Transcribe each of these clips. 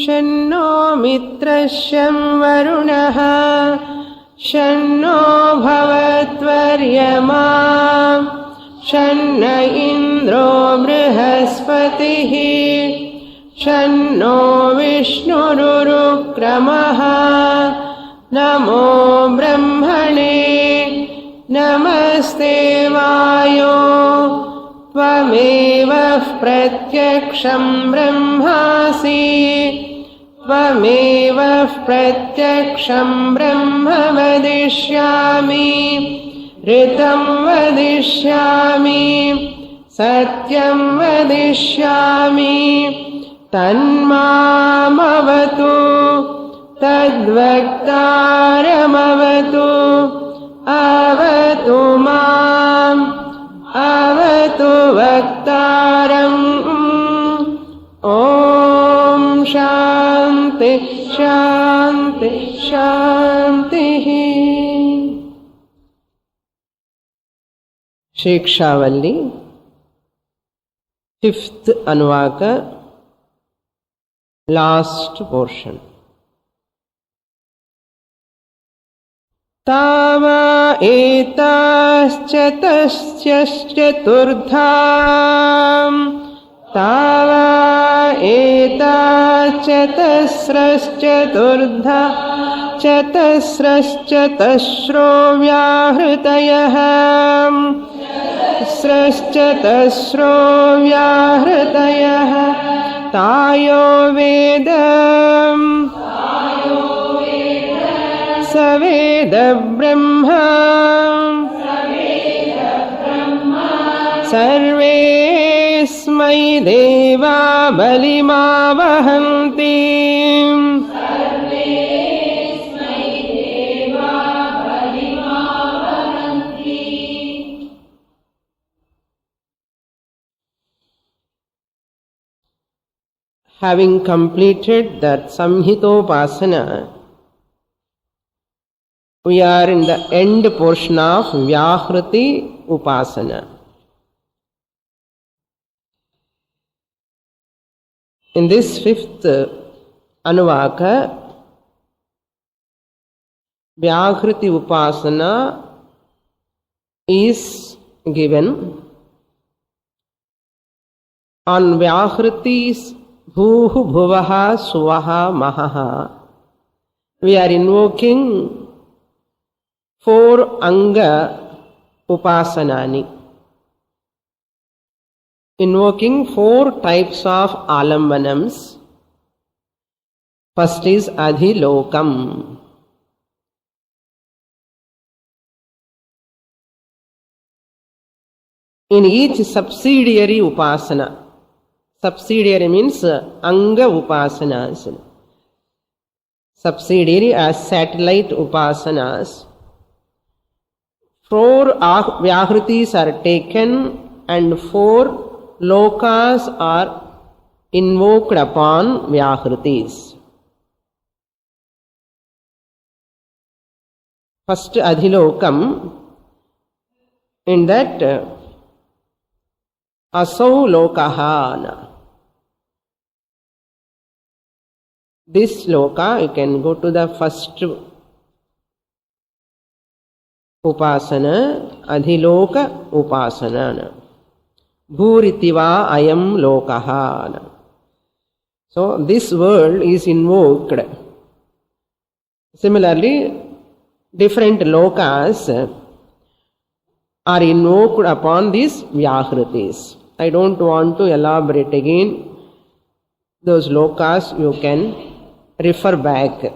शन्नो मित्रः शं वरुणः शन्नो भवत्वर्यमा शन्न इन्द्रो बृहस्पतिः शन्नो विष्णुरुक्रमः नमो ब्रह्मणे नमस्ते वायो त्वमेव प्रत्यक्षं ब्रह्मासि त्वमेव प्रत्यक्षं ब्रह्म वदिष्यामि ऋतं वदिष्यामि सत्यं वदिष्यामि तन्मामवतु तद्वक्तारमवतु अवतु माम् अवतु वक्तारम् ॐ शान्ति शान्ति शान्तिः। शिक्षावल्ली 5th अनुवाक last portion। तावा एताश्चतश्चतुर्धा तावा एताश्चतस्रश्चतुर्धा चतस्रश्चतस्रो व्याहृतयः स्रश्चतस्रो व्याहृतयः तायो वेदम् स वेद ब्रह्मा सर्वेऽस्मै देवा बलिमावहन्ति Having completed that Samhitopasana, we are in the end portion of Vyahriti Upasana. In this 5th Anuvaka, Vyahriti Upasana is given. On Vyahriti's Bhuhu Bhuvaha Suvaha Mahaha, we are invoking 4 Anga Upasanani, invoking 4 types of Alambanams. First is Adhilokam. In each subsidiary Upasana, subsidiary means Anga Upasanas, subsidiary as satellite Upasanas, 4 Vyahritis are taken and 4 lokas are invoked upon Vyahritis. First Adhilokam, in that Asau Lokahana. This loka, you can go to the first Upasana, Adhiloka Upasana. Bhuritiva ayam lokahana. So this world is invoked. Similarly, different lokas are invoked upon these Vyahritis. I don't want to elaborate again. Those lokas you can refer back.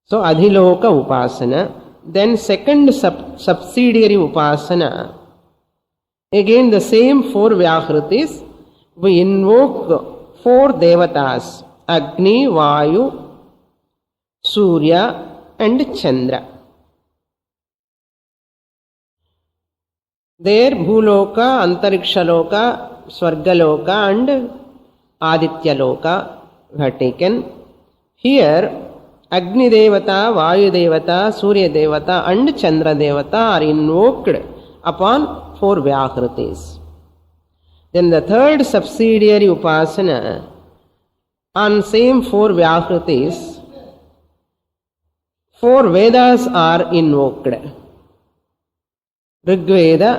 So Adhiloka Upasana. Then second subsidiary Upasana. Again the same 4 Vyahritis. We invoke 4 Devatas. Agni, Vayu, Surya and Chandra. There Bhuloka, Antarikshaloka, Swargaloka and Adityaloka were taken. Here Agni Devata, Vayu Devata, Surya Devata and Chandra Devata are invoked upon 4 Vyahritis. Then the third subsidiary Upasana On same 4 Vyakritis, 4 Vedas are invoked. Rigveda,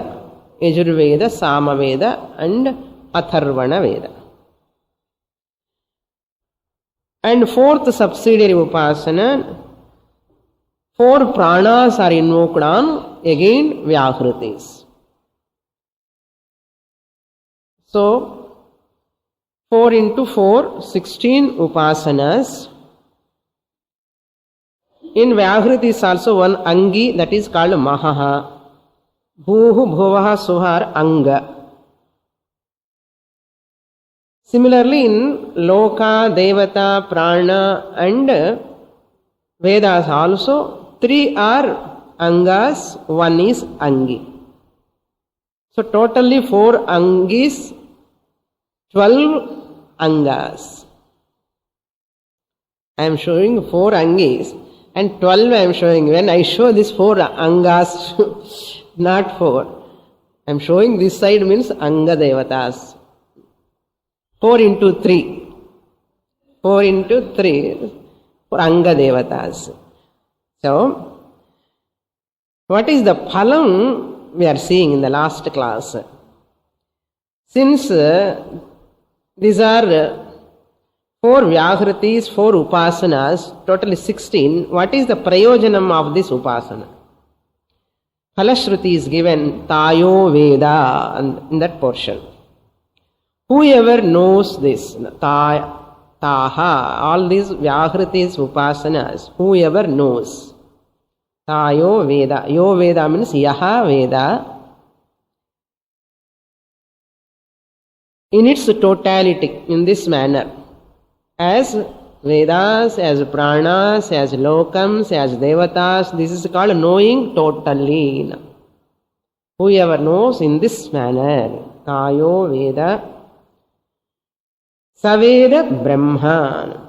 Yajurveda, Samaveda and Atharvana Veda. And 4th subsidiary Upasana, 4 pranas are invoked on again Vyakritis. So 4 into 4, 16 Upasanas. In Vyakriti is also one Angi, that is called Mahaha. Bhuhu, Bhuvaha, Suhar, Anga. Similarly, in Loka, Devata, Prana and Vedas also, 3 are Angas, 1 is Angi. So totally 4 Angis, 12 Angas. I am showing 4 Angis and 12 I am showing. When I show this 4 Angas, not 4. I am showing this side means Anga Devatas. 4 into 3. 4 into 3 for Anga Devatas. So, what is the phalam we are seeing in the last class? Since these are 4 Vyakritis, 4 Upasanas, totally 16, what is the prayojanam of this Upasana? Phalashruti is given Tayo Veda in that portion. Whoever knows this, Taha, all these Vyakritis, Upasanas, whoever knows. Tayo Veda. Yo Veda means Yaha Veda. In its totality, in this manner, as Vedas, as Pranas, as Lokams, as Devatas, this is called knowing totally. Whoever knows in this manner, Tayo Veda, Saveda Brahma.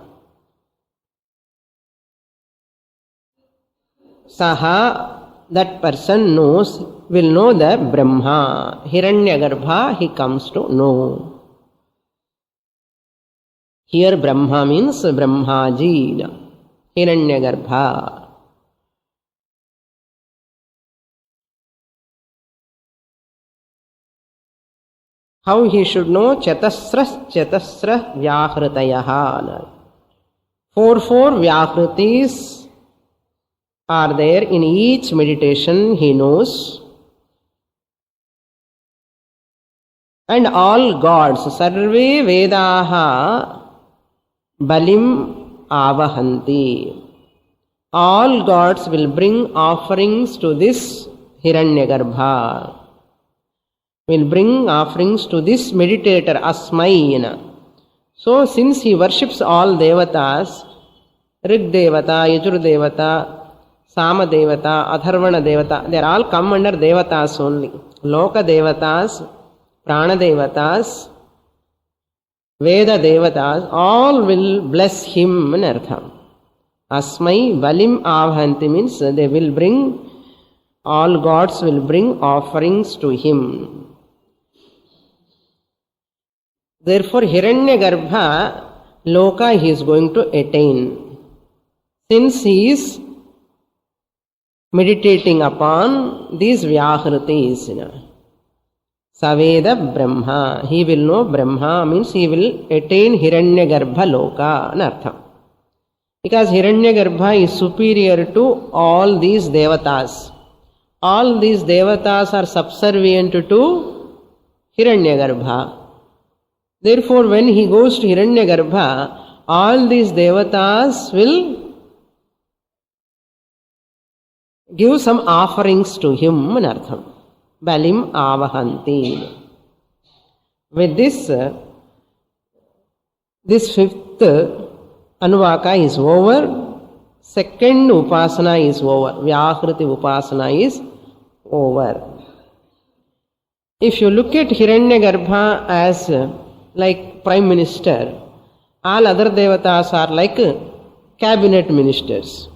Saha, that person knows, will know the Brahma. Hiranyagarbha, he comes to know. Here Brahma means Brahmaji, Hiranyagarbha. How he should know? Chatasra Vyakhritayaha. 4 Vyakritis are there in each meditation he knows. And all gods, Sarve Vedaha Balim Avahanti. All gods will bring offerings to this Hiranyagarbha. Will bring offerings to this meditator Asmayina. So since he worships all Devatas, Rig Devata, Yajur Devata, Sama Devata, Atharvana Devata, they all come under Devatas only. Loka Devatas, Prana Devatas, Veda Devatas, all will bless him in Artham. Asmai Balim Avhanti means they will bring, all gods will bring offerings to him. Therefore, Hiranyagarbha, Loka he is going to attain. Since he is meditating upon these Vyakritis, Saveda Brahma, he will know Brahma means he will attain Hiranyagarbha Loka, anartham. Because Hiranyagarbha is superior to all these Devatas. All these Devatas are subservient to Hiranyagarbha. Therefore, when he goes to Hiranyagarbha, all these Devatas will give some offerings to him, anartham. Balim Avahanti. With this 5th Anuvaka is over. 2nd Upasana is over. Vyakriti Upasana is over. If you look at Hiranyagarbha as like Prime Minister, all other Devatas are like cabinet ministers.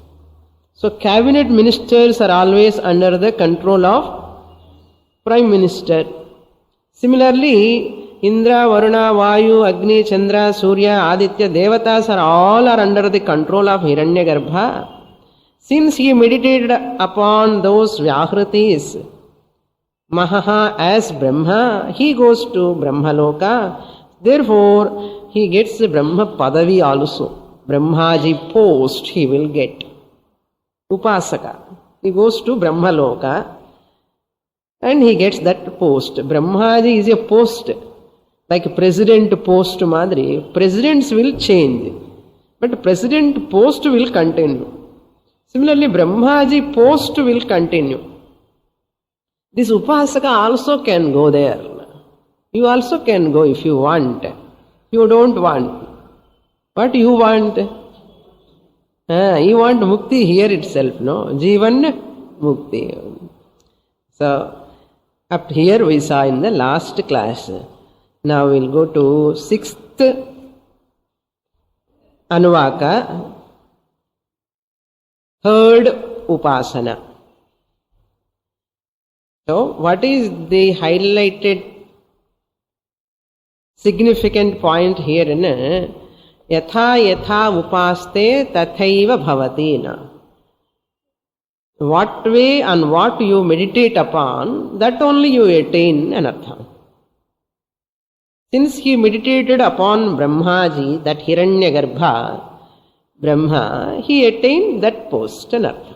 So cabinet ministers are always under the control of Prime Minister. Similarly, Indra, Varuna, Vayu, Agni, Chandra, Surya, Aditya, Devatas all are under the control of Hiranyagarbha. Since he meditated upon those Vyahritis, Mahaha as Brahma, he goes to Brahmaloka. Therefore, he gets the Brahma Padavi also. Brahmaji post he will get. Upasaka. He goes to Brahmaloka and he gets that post. Brahmaji is a post. Like president post Madri. Presidents will change. But president post will continue. Similarly, Brahmaji post will continue. This Upasaka also can go there. You also can go if you want. You don't want. What you want? You want Mukti here itself, no? Jivan Mukti. So, up here we saw in the last class. Now we'll go to 6th Anuvaka, 3rd Upasana. So, what is the highlighted significant point here in Yatha Yatha Upaste Tathaiva Bhavatina? What way and what you meditate upon, that only you attain an artha. Since he meditated upon Brahmaji, that Hiranyagarbha, Brahma, he attained that post and artha.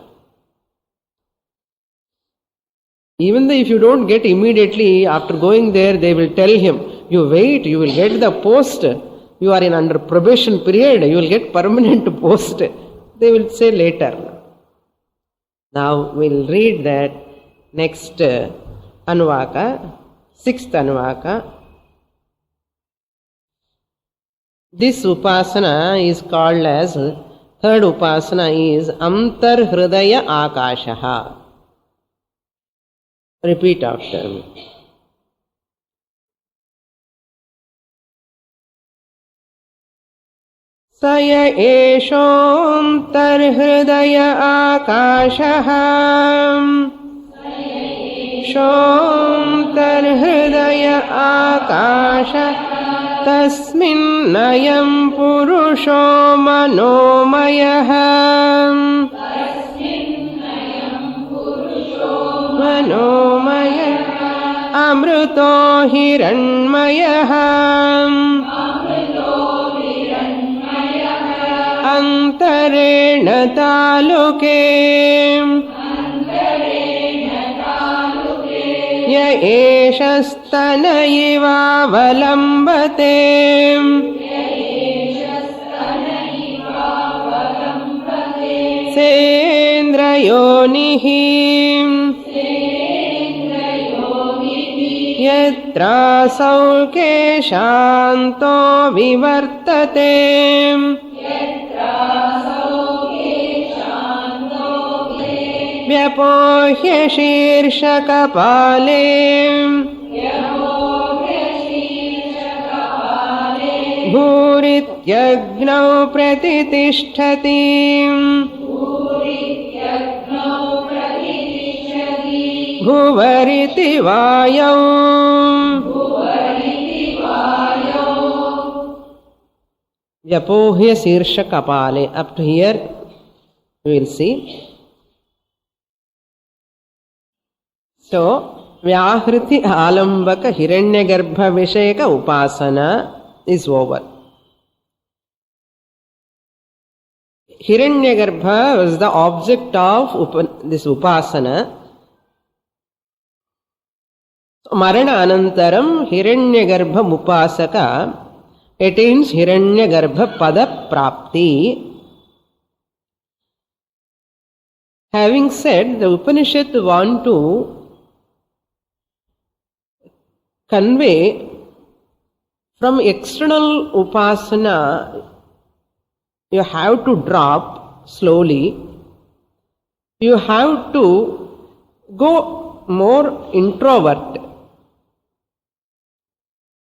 Even though if you don't get immediately, after going there, they will tell him, you wait, you will get the post. You are in under probation period, you will get permanent post. They will say later. Now we'll read that next Anuvaka, 6th Anuvaka. This Upasana is called as, 3rd Upasana is Antar Hridaya Akashaha. Repeat after me. Saya Eshontarhridaya Akashaham Shontarhridaya Akasha Tasmin Nayam Purusho Manomayaham Manomaya Amruto Hiranmayaham Antarena Taluke Ya Eshastanayiva Valambate Sendrayonihi Yatra Sauke Shanto Vivartate Vyapohya Shirshakapale Bhurityagnav Pratitishthati Bhuvariti Vayav. Vyapohya Shirshakapale. Up to here we will see. So, Vyahriti Alambaka Hiranyagarbha Vishayaka Upasana is over. Hiranyagarbha was the object of this Upasana. Marana Anantaram Hiranyagarbha Upasaka attains Hiranyagarbha Pada Prapti. Having said, the Upanishad want to convey from external upasana, you have to drop slowly. You have to go more introvert.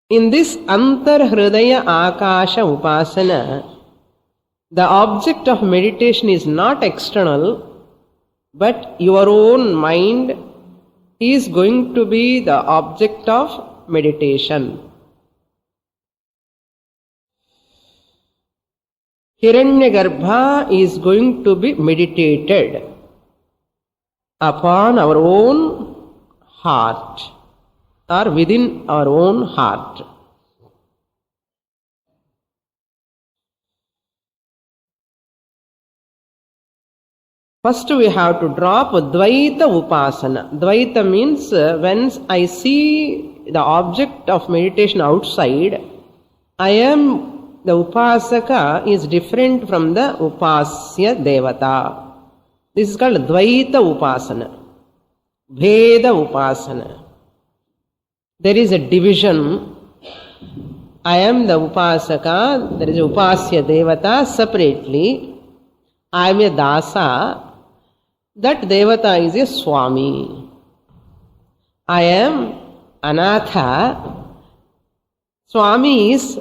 In this Antar Hridaya Akasha Upasana, the object of meditation is not external, but your own mind is going to be the object of meditation. Hiranyagarbha is going to be meditated upon our own heart or within our own heart. First we have to drop Dvaita Upasana. Dvaita means when I see the object of meditation outside, the Upasaka is different from the Upasya Devata. This is called Dvaita Upasana. Bheda Upasana. There is a division. I am the Upasaka, there is Upasya Devata separately. I am a Dasa. That Devata is a Swami. I am Anatha. Swami is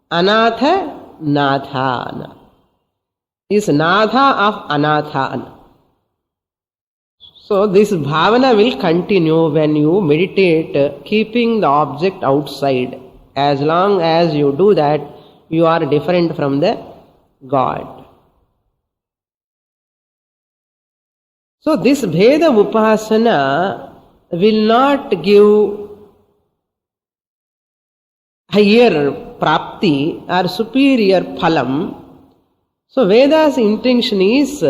Anatha Natha. Is Natha of Anatha. So this bhavana will continue when you meditate keeping the object outside. As long as you do that, you are different from the God. So this Bheda Upasana will not give higher prapti or superior phalam. So Veda's intention is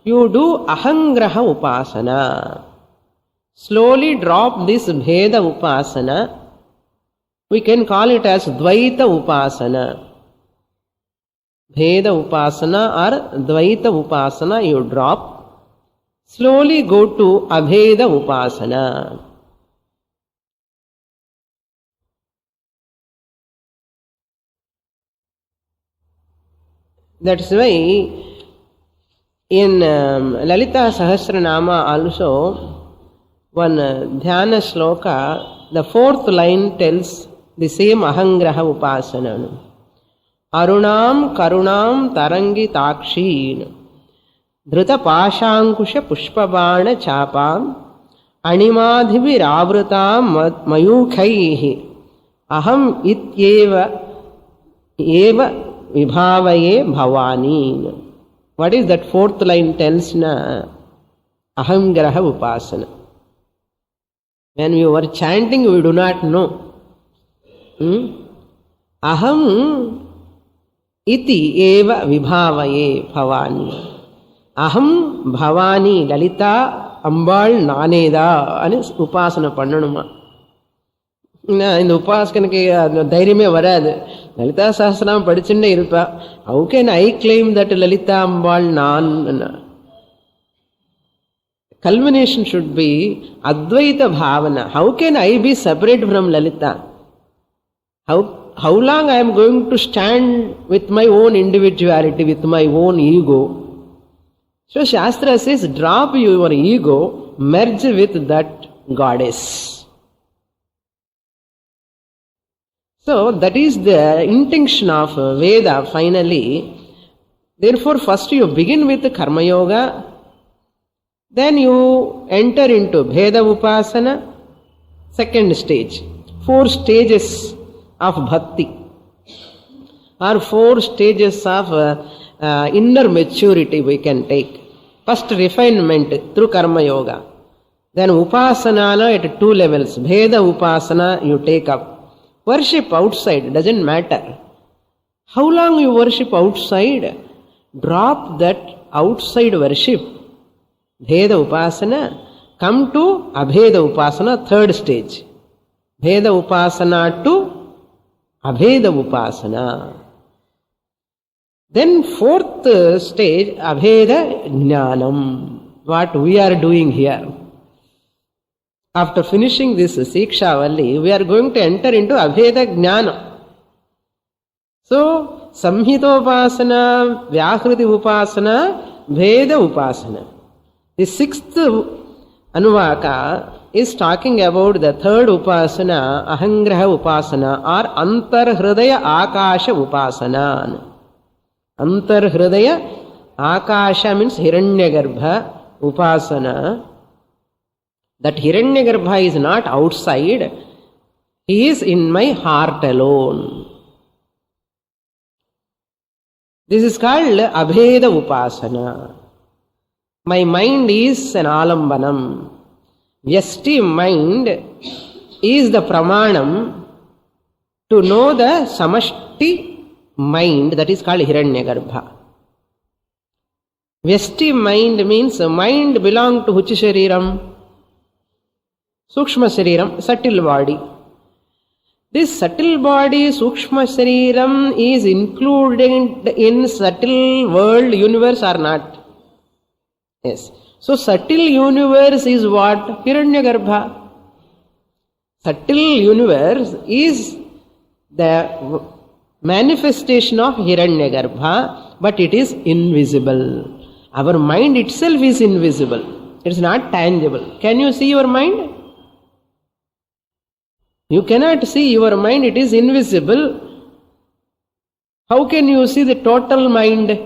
you do Ahangraha Upasana. Slowly drop this Bheda Upasana. We can call it as Dvaita Upasana. Bheda Upasana or Dvaita Upasana you drop. Slowly go to Abheda Upasana. That's why in Lalita Sahasranama also, one Dhyana Shloka, the fourth line tells the same Ahangraha Upasana. Arunam Karunam Tarangi Taksheen Dhruta Pashankusha Pushpabana Chapam Animadhivi Ravrutam Mayukhaihi Aham Ityeva Eva Vibhavaye Bhavani. What is that fourth line tells na? Ahangraha Upasana. When we were chanting, we do not know. Aham iti eva vibhavaye bhavani. Aham bhavani Lalita Ambal Naneda ani upasana pannanuma. இந்த உபாசகனுக்கு அந்த தைரியமே வராது. லலிதா சஹஸ்ரநாமம் படிச்சுட்டே இருப்பா. How can I claim that Lalita Ambal Nan? Culmination should be Advaita Bhavana. How can I be separate from Lalita? How long I am going to stand with my own individuality, with my own ego? So Shastra says, drop your ego, merge with that goddess. So that is the intention of Veda finally. Therefore first you begin with Karma Yoga, then you enter into Bheda Upasana, second stage. 4 stages of Bhakti or 4 stages of inner maturity we can take. First refinement through Karma Yoga. Then Upasana at 2 levels. Bheda Upasana you take up. Worship outside, doesn't matter. How long you worship outside? Drop that outside worship. Bheda Upasana. Come to Abheda Upasana, 3rd stage. Bheda Upasana to Abheda Upasana. Then 4th stage, Abheda Jnanam. What we are doing here. After finishing this Sikshavalli, we are going to enter into Abheda Jnana. So, Samhitopasana, Vyakriti Upasana, Bheda Upasana. The 6th Anuvaka is talking about the 3rd Upasana, Ahangraha Upasana or Antarhridaya Akasha Upasana. Antarhridaya Akasha means Hiranyagarbha Upasana. That Hiranyagarbha is not outside, he is in my heart alone. This is called Abheda Upasana. My mind is an alambanam. Vyasti mind is the pramanam to know the samashti mind, that is called Hiranyagarbha. Vyasti mind means mind belong to which shariram? Sukshma shariram, subtle body. This subtle body, Sukshma shariram, is included in subtle world, universe or not? Yes. So subtle universe is what? Hiranyagarbha. Subtle universe is the manifestation of Hiranyagarbha, but it is invisible. Our mind itself is invisible. It is not tangible. Can you see your mind? You cannot see your mind. It is invisible. How can you see the total mind?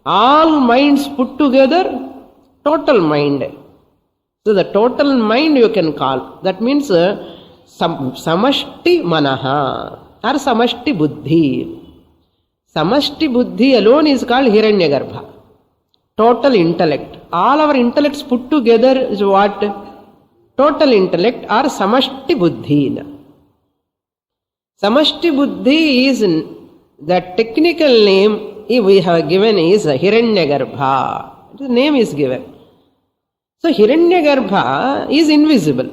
All minds put together, total mind. So the total mind you can call. That means samashti manaha or samashti buddhi. Samashti buddhi alone is called Hiranyagarbha. Total intellect. All our intellects put together is what? Total intellect or samashti buddhi. Samashti buddhi is the technical name we have given is Hiranyagarbha. The name is given. So Hiranyagarbha is invisible.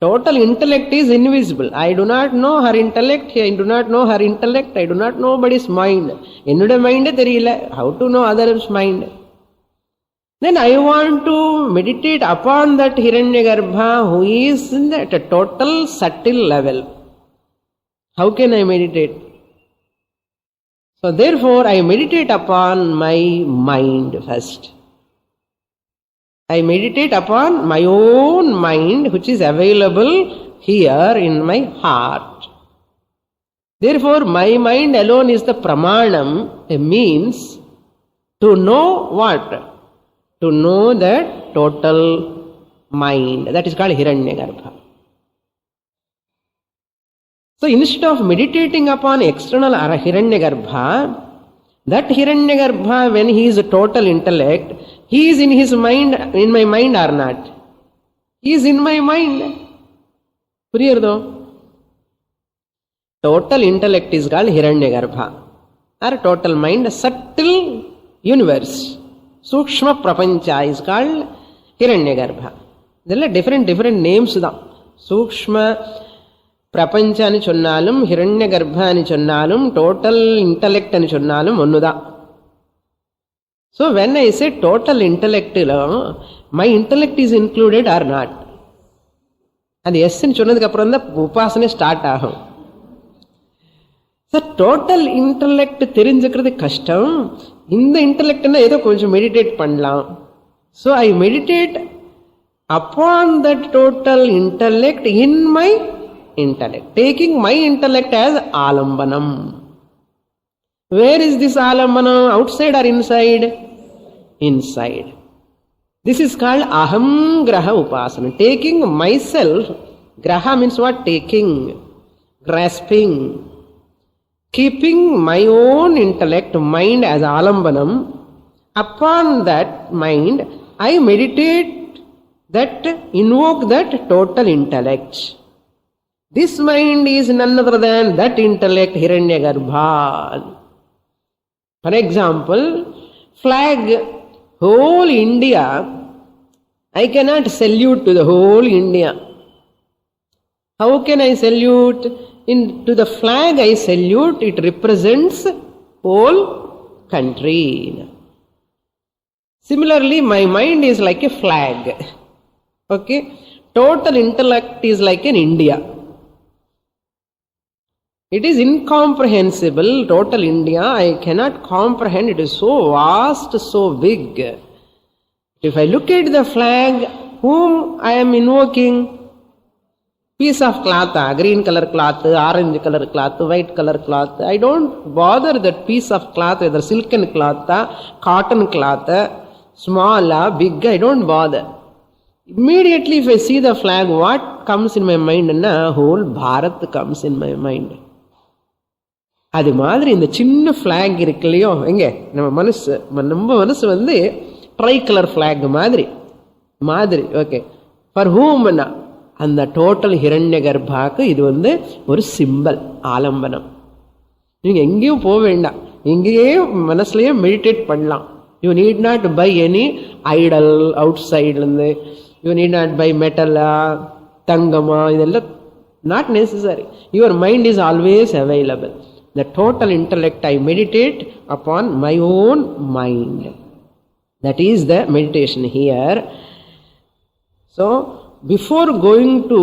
Total intellect is invisible. I do not know her intellect. I do not know her intellect. I do not know nobody's mind. Ennude mind theriyala. How to know others' mind? Then I want to meditate upon that Hiranyagarbha who is at a total subtle level. How can I meditate? So therefore I meditate upon my mind first. I meditate upon my own mind which is available here in my heart. Therefore my mind alone is the pramanam, a means to know what? To know that total mind. That is called Hiranyagarbha. So instead of meditating upon external Hiranyagarbha, that Hiranyagarbha, when he is a total intellect, he is in his mind, in my mind or not? He is in my mind. Puriyardo? Total intellect is called Hiranyagarbha, or total mind, subtle universe. Sukshma prapancha is called Hiranyagarbha. There are different names. Sukshma prapancha ani chonnalum, Hiranyagarbha ani chonnalum, total intellect ani chonnalum onnuda. So when I say total intellect, my intellect is included or not? And yes in chonnadukku appuram da upasana start agum. So total intellect therinjukkiradhu kashtam. In the intellect na edo konjam meditate pannalam. So I meditate upon that total intellect in my intellect, taking my intellect as alambanam. Where is this alambanam? Outside or inside? Inside. This is called aham graha upasana. Taking myself, graha means what? Taking, grasping, keeping my own intellect, mind as alambanam. Upon that mind, I meditate that, invoke that total intellect. This mind is none other than that intellect, Hiranyagarbha. For example, flag, whole India, I cannot salute to the whole India. How can I salute? To the flag I salute, it represents whole country. Similarly, my mind is like a flag. Okay? Total intellect is like an India. It is incomprehensible, total India. I cannot comprehend. It is so vast, so big. If I look at the flag, whom I am invoking? Piece of cloth, green color cloth, orange color cloth, white color cloth. I don't bother that piece of cloth, whether silken cloth, cotton cloth, small, big, I don't bother. Immediately if I see the flag, what comes in my mind? Whole Bharat comes in my mind. அது மாதிரி இந்த சின்ன flag இருக்கு இல்லையோ, எங்க நம்ம மனசு வந்து ட்ரை கலர் ஃபிளாக் மாதிரி மாதிரி. ஓகே, ஃபார் ஹூம் அந்த டோட்டல் ஹிரண்ய கர்ப்பாக்கு இது வந்து ஒரு சிம்பல், ஆலம்பனம். நீங்க எங்கேயும் போக வேண்டாம், இங்கேயே மனசுலயே மெடிடேட் பண்ணலாம். You need not buy any idol out சைட்லேருந்து. யூ நீட் நாட் பை மெட்டலா, தங்கமா, இதெல்லாம் not necessary. Your mind is always available. The total intellect, I meditate upon my own mind. That is the meditation here. So, before going to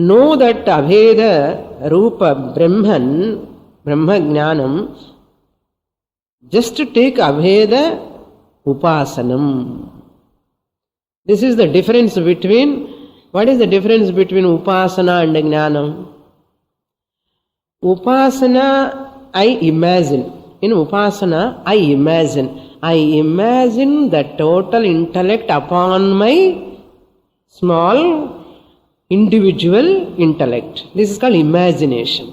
know that Abheda Rupa Brahman, Brahma Jnanam, just to take Abheda Upasanam. This is the difference between, what is the difference between Upasana and Jnanam? Upasana, I imagine. In Upasana, I imagine the total intellect upon my small individual intellect. This is called imagination.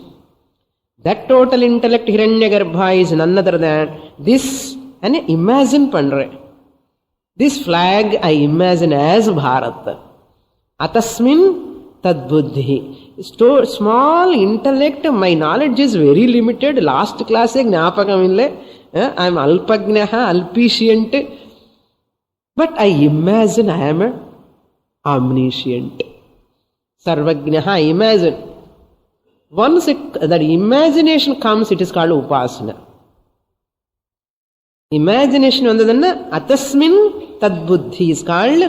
That total intellect Hiranyagarbha is none other than this, and imagine pandre. This flag I imagine as Bharat. Atasmin tadbuddhi. Small intellect, my knowledge is very limited. Last class gnapakam ille. I am alpagnaha, alpiscient. But I imagine I am omniscient. Sarvagnaha, I imagine. Once that imagination comes, it is called upasana. Imagination vandadanna atasmin tadbuddhi is called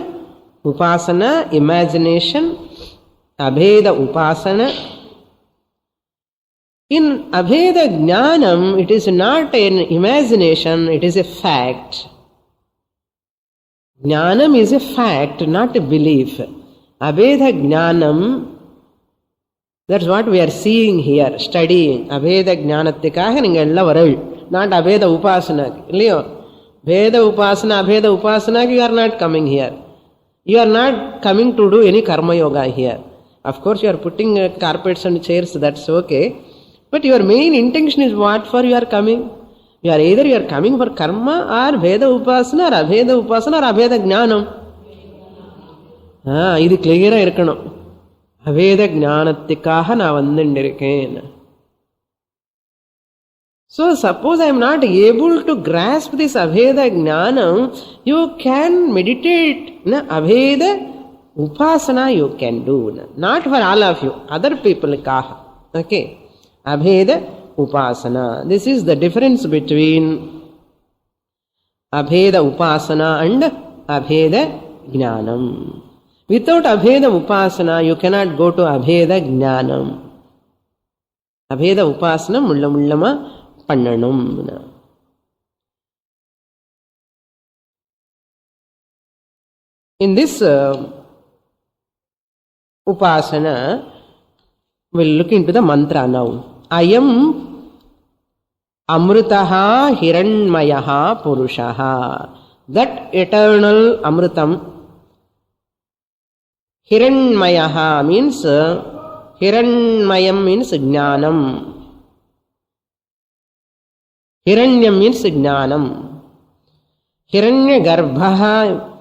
upasana, imagination. Abheda Upasana. In Abheda Jnanam, it is not an imagination, it is a fact. Jnanam is a fact, not a belief. Abheda Jnanam, that's what we are seeing here, studying. Abheda Jnanathikaga ninga ella varal, not Abheda Upasana. Illiyo, Abheda Upasana, you are not coming here. You are not coming to do any karma yoga here. Of course, you are putting carpets and chairs, that's okay. But your main intention is what for you are coming? You are either you are coming for karma or Veda Upasana or Abheda Upasana or Abheda Jnanam. இது கிளியரா இருக்கணும். அபேத ஞானத்துக்காக நான் வந்துருக்கேன். So suppose I am not able to grasp this Abheda Jnanam, you can meditate. Abheda Upasana you can do. Not for all of you, other people kaha. Okay. Abheda Upasana. This is the difference between Abheda Upasana and Abheda Jnanam. Without Abheda Upasana, you cannot go to Abheda Jnanam. Abheda Upasana mullama pannanum. In this Upasana, we'll look into the mantra now. Ayam Amritaha Hiranmayaha Purushaha. That eternal Amritam. Hiranmayaha means, Hiranmayam means Jnanam. Hiranyam means Jnanam. Hiranya Garbha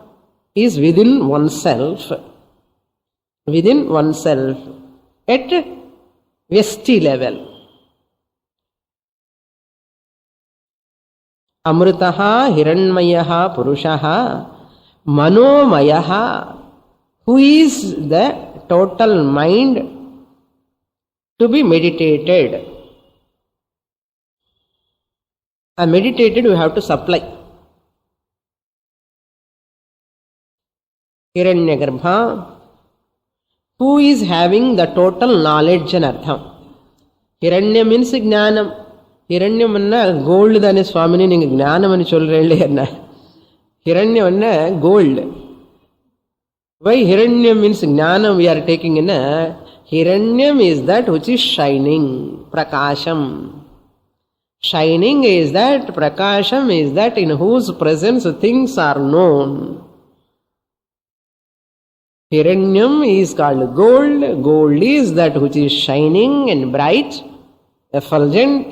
is within oneself. Within oneself at Vyasti level. Amritaha Hiranmayaha Purushaha Manomayaha, who is the total mind to be meditated. And meditated we have to supply. Hiranyagarbha, who is having the total knowledge and artham. Hiranya means Jnanam. Hiranyam anna gold dane Swamini ninga Jnanam ani solrele anna. Hiranyam anna gold. Why Hiranyam means Jnanam we are taking in a Hiranyam is that which is shining, Prakasham. Shining is that, Prakasham is that in whose presence things are known. Hiranyam is called gold. Gold is that which is shining and bright, effulgent.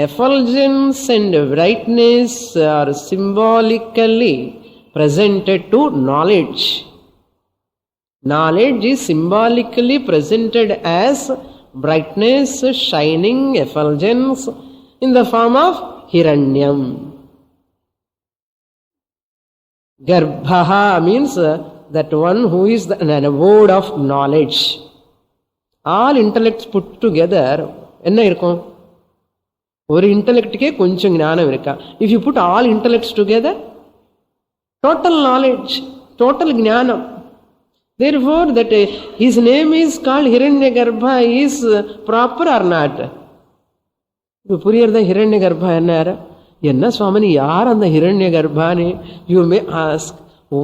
Effulgence and brightness are symbolically presented to knowledge. Knowledge is symbolically presented as brightness, shining, effulgence in the form of Hiranyam. Garbha means that one who is an abode of knowledge. All intellects put together, enna irukum? ஒரு இன்டலெக்டுக்கே கொஞ்சம் ஞானம் இருக்கா? If you put all intellects together, total knowledge, total ஞானம். Therefore, that his name is called Hiranyagarbha is proper or not? இப்போ புரியறதா Hiranyagarbha என்ன சுவாமி யார் அந்த Hiranyagarbhani? You may ask,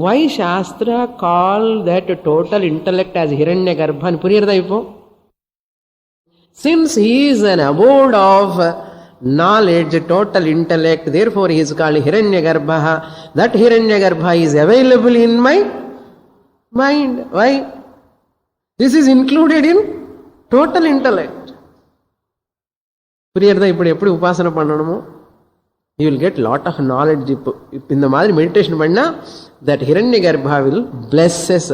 why Shastra call that total intellect as Hiranyagarbha? புரியறதா இப்போ? Since he is an abode of knowledge, total intellect, therefore he is called Hiranyagarbha. That Hiranyagarbha is available in my mind. Why? This is included in total intellect. புரியறதா இப்படி எப்படி உபாசனை பண்ணணுமோ? You will get lot of knowledge. இந்த மாதிரி meditation பண்ணா that Hiranyagarbha will bless us.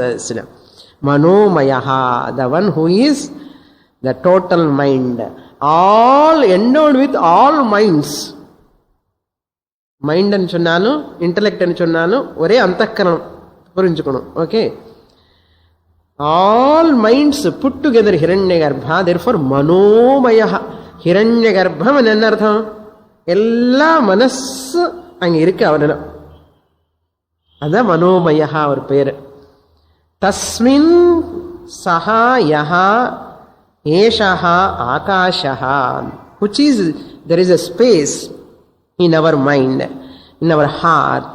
Manomayaha, the one who is the total mind, all endowed with all minds. Mind అని சொன்னாலும் intellect అని சொன்னாலும் ఒరే అంతఃకరణం పురించుకోను. Okay, all minds put together Hiranyagarbha. Therefore Manomaya. హిరణ్యగర్భం అని என்ன అర్థం? எல்லா மனசு அங்க இருக்கு அவன. அதான் மனோமய அவர் பேரு. தஸ்மின் சஹா யஹா ஏஷஹா ஆகாஷஹா, which is there is a space in our mind, in our heart.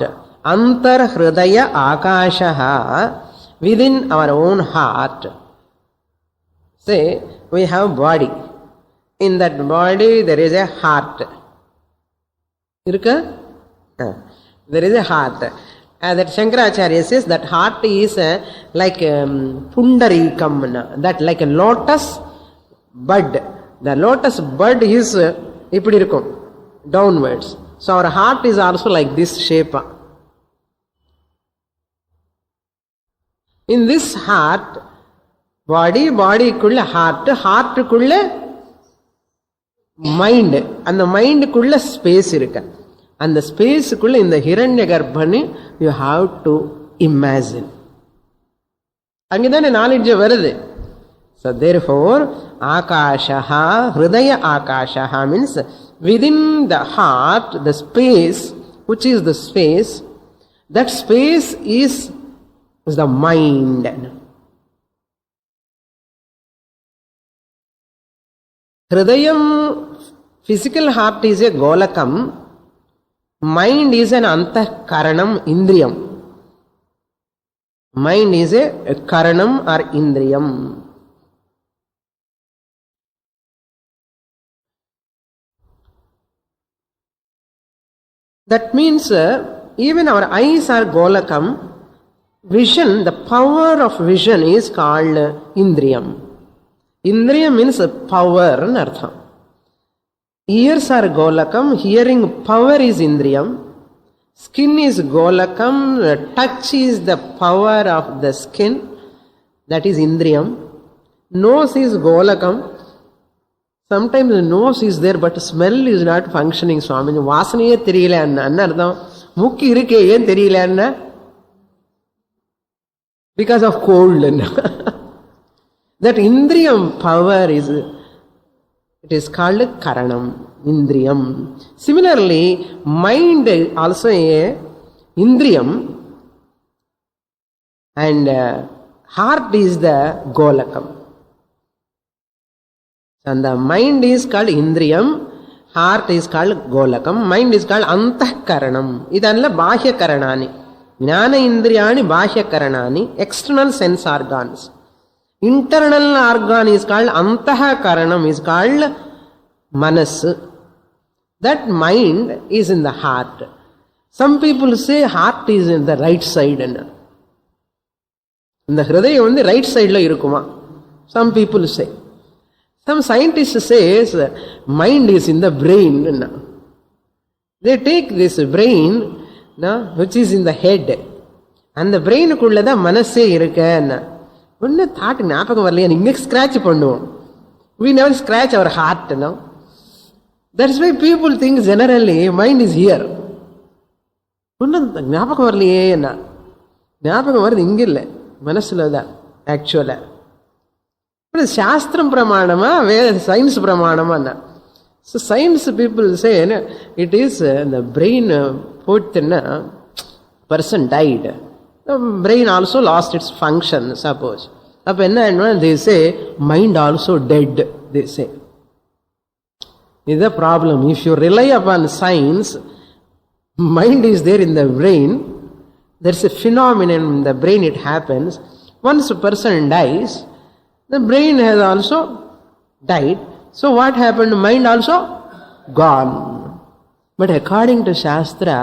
Antar hridaya akashaha, within our own heart. Say we have body. In that body there is a heart. Irukka? There is a heart. That Shankaracharya says that heart is like pundarikam, that like a lotus bud. The lotus bud is ipdi irukum, downwards. So our heart is also like this shape. In this heart, body kulla heart, heart kulla mind, and the mind kulla space irukka. And the space kulla in the Hiranyagarbhani you have to imagine. Angidane knowledge varudhu. So therefore akashaha, hridaya akashaha means within the heart, the space, which is the space, that space is the mind. Hridayam, physical heart is a golakam, mind is an antahkaranam, indriyam. Mind is a karanam or indriyam. That means even our eyes are golakam. Vision, the power of vision is called indriyam. Indriyam means power in artham. Ears are golakam, hearing power is indriyam. Skin is golakam, touch is the power of the skin, that is indriyam. Nose is golakam. Sometimes the nose is there but smell is not functioning. Swami, வாசனையே தெரியல அண்ணா அர்த்தம். மூக்கு இருக்கே ஏன் தெரியல அண்ணா? Because of cold. That indriyam power is, it is called karanam, indriyam. Similarly, mind also a indriyam, and heart is the golakam. And the mind is called indriyam, heart is called golakam, mind is called antahkaranam. Idanla bahya karanani. Jnana indriyani bahya karanani, external sense organs. Internal organ is called antahkaranam, is called manas. That mind is in the heart. Some people say heart is in the right side. இந்த ஹிருதயம் வந்து right சைடில் இருக்குமா. Some people say. Some scientists says mind is in the brain. They take this brain, which is in the head, and the brain kullada manase irukka. Unna thought ஞாபகம் வரலையா, இங்க scratch பண்ணுவோம். We never scratch our heart, no. That's why people think generally mind is here. Unna ஞாபகம் வரலையே, ஞாபகம் வருது இங்க இல்ல, மனசுல தான் ஆக்சுவலா. சாஸ்திரம் பிரமாணமா வேற சயின்ஸ் பிரமாணமா? So science people say it is the brain put in a person died, the brain also lost its function, suppose. அப்ப என்ன, they say mind also dead, they say. Is the problem. If you rely upon science, mind is there in the brain, there's a phenomenon in the brain, it happens. Once a person dies, the brain has also died. So what happened? Mind also gone. But according to Shastra,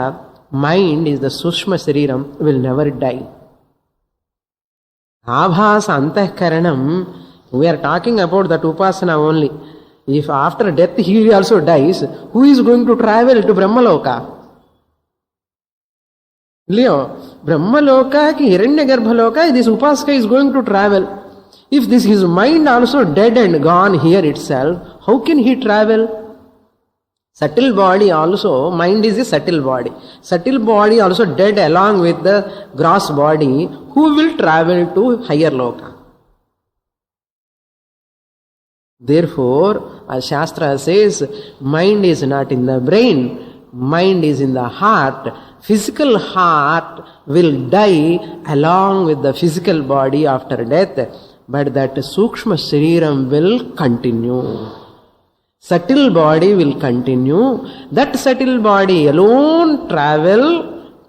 mind is the Sushma Sariram, will never die. Abhasa Antahkaranam, we are talking about that Upasana only. If after death he also dies, who is going to travel to Brahmaloka? Leo, Brahmaloka ki Hiranyagarbhaloka, this Upasaka is going to travel. If this his mind also dead and gone here itself, how can he travel? Subtle body also, mind is a subtle body. Subtle body also dead along with the gross body. Who will travel to higher loka? Therefore, as Shastra says, mind is not in the brain, mind is in the heart. Physical heart will die along with the physical body after death. But that Sukshma Shariram will continue. Subtle body will continue. That subtle body alone travel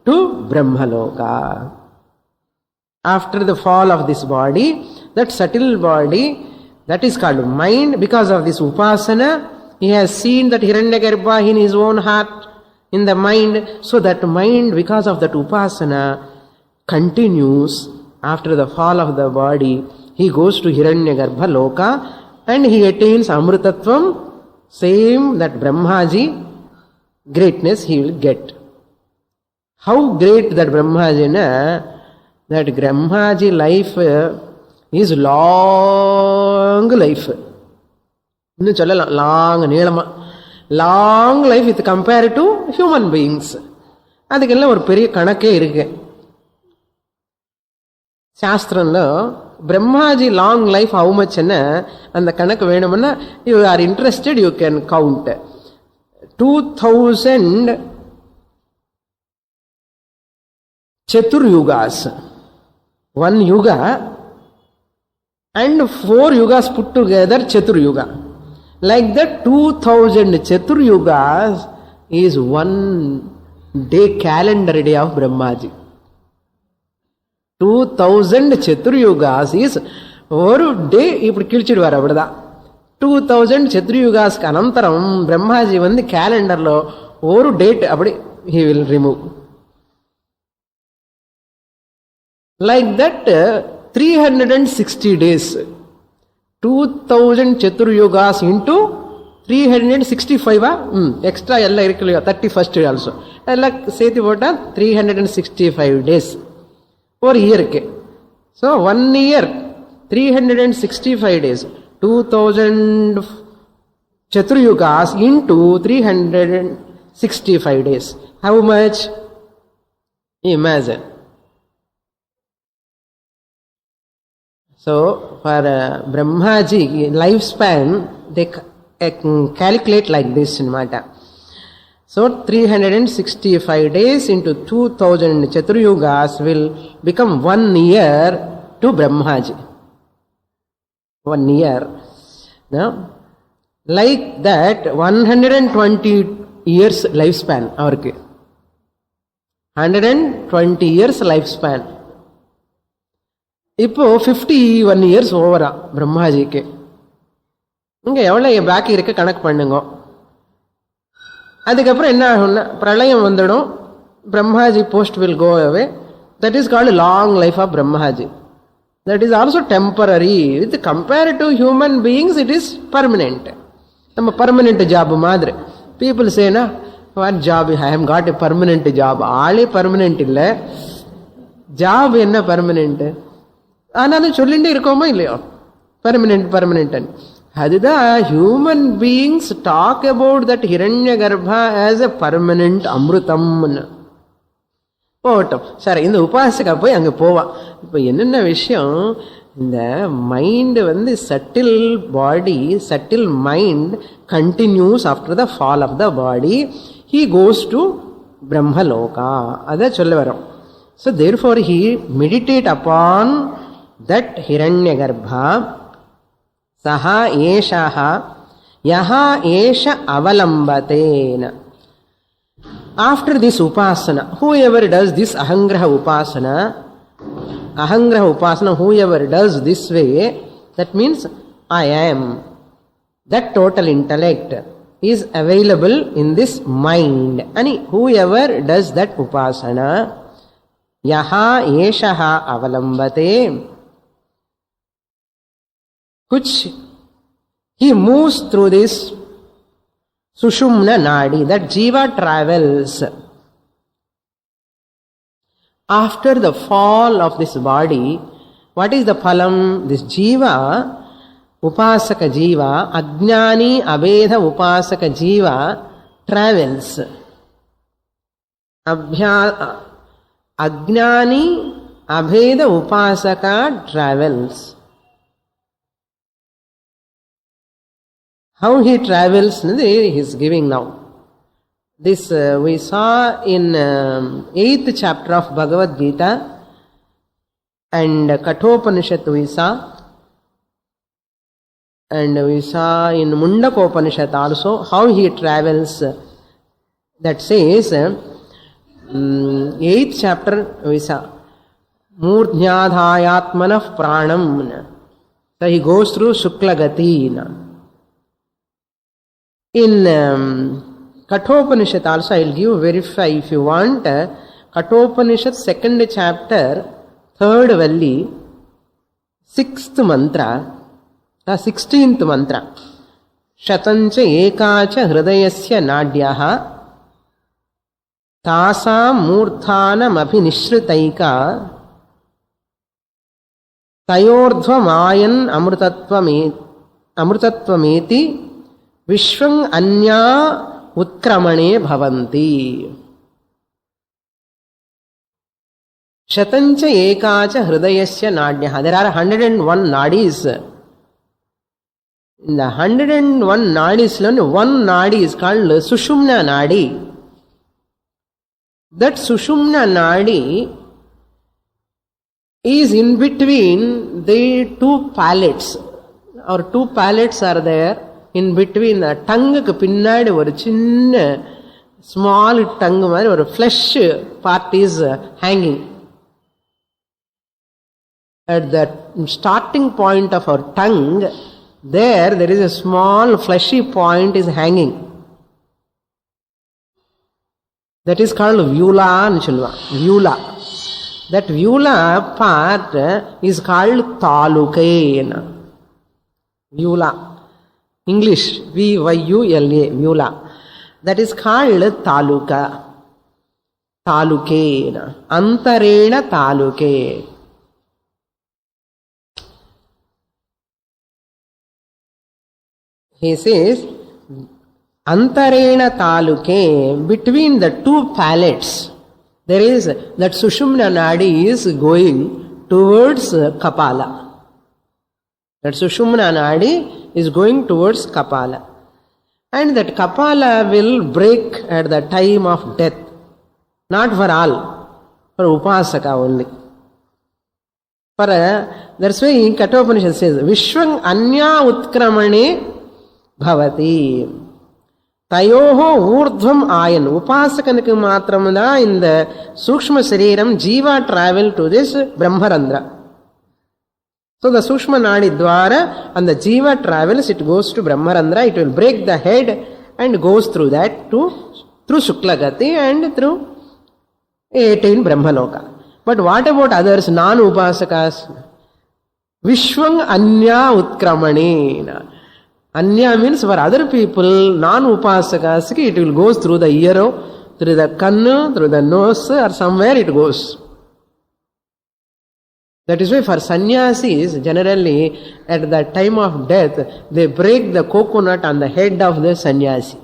to Brahmaloka. After the fall of this body, that subtle body, that is called mind. Because of this Upasana, he has seen that Hiranyagarbha in his own heart, in the mind. So that mind, because of that Upasana, continues after the fall of the body. He goes to Hiranyagarbha Loka and he attains Amritattvam, same that Brahmaji greatness he will get. How great that Brahmaji, that Brahmaji life is long life. Long life with compared to human beings. அதுக்கெல்லாம் ஒரு பெரிய கணக்கே இருக்கு சாஸ்திரம்ல. Brahmaji long life how much என்ன அந்த கணக்கு வேணும்னா, you are interested, you can count 2000 Chaturyugas, one yuga and 4 yugas put together Chaturyuga. Like that 2000 Chaturyugas is one day, calendar day of Brahmaji. 2000 Chaturyugas is ஒரு டே இப்படி கிழிச்சிடுவார். அப்படிதான் 2000 Chaturyugasக்கு அனந்தரம் பிரம்மாஜி வந்து கேலண்டர்ல ஒரு date அப்படி he will remove. Like that 360 days. 2000 Chaturyugas into 365 extra எல்லாம் இருக்கு இல்லையா, 31st also எல்லாம் சேர்த்து போட்டா 365 days ஒரு இயருக்கு. So 1 year 365 days, 2000 Chaturyugas into 365 days. How much? Imagine. So for Brahmaji lifespan, they calculate like this in Mata. So 365 days into 2000 Chaturyugas will become 1 year to Brahmaji. 1 year. Now, like that 120 years lifespan. 120 years lifespan. இப்போ 51 years ஓவரா பிரம்மாஜிக்கு. இங்க எவ்வளவு பாக்கி இருக்க கணக்கு பண்ணுங்க. அதுக்கப்புறம் என்ன ஆகும்னா பிரளயம் வந்துடும். Brahmaji post will go away. That is called long life of Brahmaji. That is also temporary. With compared to human beings, it is permanent. Some permanent job madre. People say, na, what job? I have got a permanent job. All permanent illa. Job enna permanent. Another chollindi irukoma illaya. Permanent. Hadida human beings talk about that Hiranyagarbha as a permanent Amrutam. போகட்டும் sir. இந்த உபாசகா போய் அங்கே போவான். இப்போ என்னென்ன விஷயம், இந்த mind settle body, settle mind continues after the fall of the body. He goes to Brahmaloka. அதை சொல்ல வரோம். So therefore he meditate upon that Hiranyagarbha. சஹா ஏஷா யஹா ஏஷ அவலம்பதேன. After this upasana, whoever does this ahangraha upasana, whoever does this way, that means I am. That total intellect is available in this mind. And whoever does that upasana, yaha eshaha avalambate, which he moves through this Sushumna Nadi, that Jiva travels. After the fall of this body, what is the phalam? This Jiva, Upasaka Jiva, Ajnani Abheda Upasaka Jiva travels. Ajnani Abheda Upasaka travels. How he travels, he is giving now. This we saw in 8th chapter of Bhagavad Gita, and Kathopanishad we saw, and we saw in Mundakopanishad also how he travels. That says, 8th chapter we saw, Murdhyadhayatmanah pranam. So he goes through Shuklagati. In Kathopanishad also, I will give verify if you want. Kathopanishad 2nd chapter 3rd valli 6th mantra, 16th mantra. Shatancha ekacha hridayasya nadyaha tasam murthanam abhinishhritaika tayordhvam ayan amrutattvameti Vishwang Anya Utkramane Bhavanti. Shatancha Ekacha Hridayasya Nadyaha. There are 101 nadis. In the 101 nadis, one nadi is called Sushumna Nadi. That Sushumna Nadi is in between the two palates. Our two palates are there. In between the tongue ku pinnadi oru chinna small tongue mari oru flesh part is hanging. At the starting point of our tongue, there is a small fleshy point is hanging. That is called vyula nu solluva. Vyula. That vyula part is called talukena. Vyula. English, V-Y-U-L-A, Vyula. That is called Taluka. Talukena. Antarena Taluke. He says, Antarena Taluke, between the two palates, there is that Sushumna Nadi is going towards Kapala. That Sushumna Nadi is going towards Kapala. And that Kapala will break at the time of death. Not for all, for Upasaka only. For that's why Kathopanishad says, Vishwang Anya Utkramane Bhavati. Tayoho Urdhvam Ayan. Upasakanika matramada in the Sukshma Sariram, Jiva travel to this Brahmarandra. So the Sushma Nadi Dwara and the Jiva travels, it goes to Brahmarandra, it will break the head and goes through that through Shuklagati and through 18 Brahmaloka. But what about others, non-Upasakas? Vishwang Anya Utkramanena. Anya means for other people, non-upasakas, it will go through the ear, through the kannu, through the nose, or somewhere it goes. That is why for sannyasis, generally at the time of death, they break the coconut on the head of the sannyasi.